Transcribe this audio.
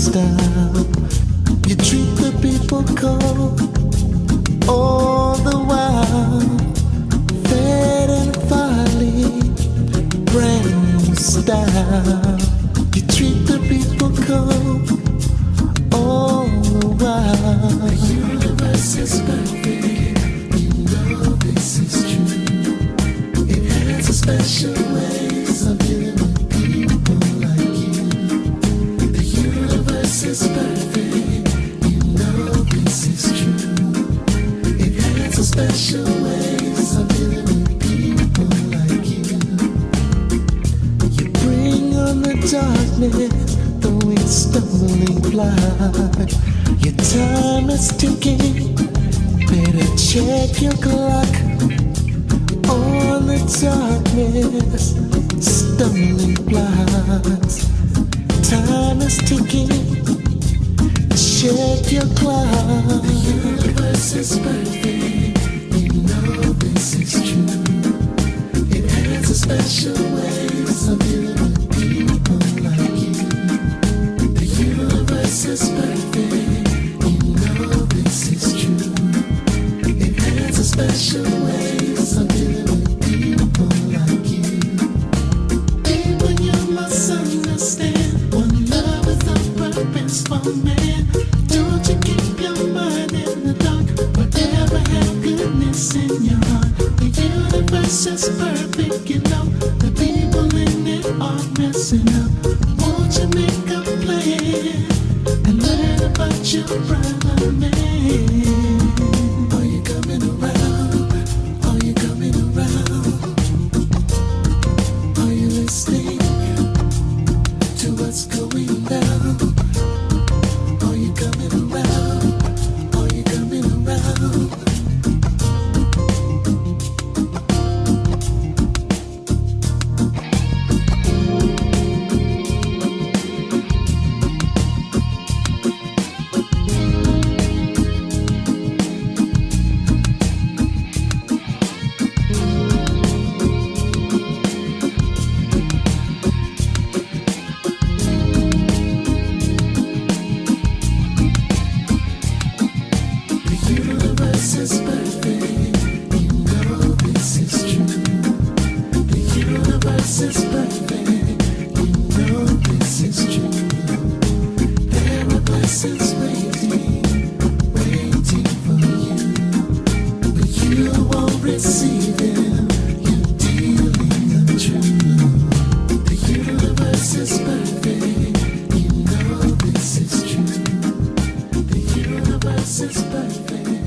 style. You treat the people cold all the while. Fed and folly, brand new style. You treat the people cold all the while. The universe is perfect, you know this is true. It has a special ways of dealing with people like you. The universe is perfect, you know this is true. It has a special ways of dealing with people like you. You bring on the darkness, though it's stumbling blind. Your time is ticking, better check your clock. On the darkness, stumbling blocks. Time is ticking, check your clock. The universe is perfect, you know this is true. It has a special ways of dealing with people like you. The universe is perfect, you know this is true. It has a special ways of dealing with people like you. Baby, you must understand, one love without purpose for man. Don't you keep your mind in the dark, whatever have goodness in your heart. The universe is perfect, you know. The people in it are messing up. Won't you make a plan and learn about your brother man? Are you coming around? Are you coming around? Are you listening to what's going down? Are you coming around? Are you coming around? Is perfect.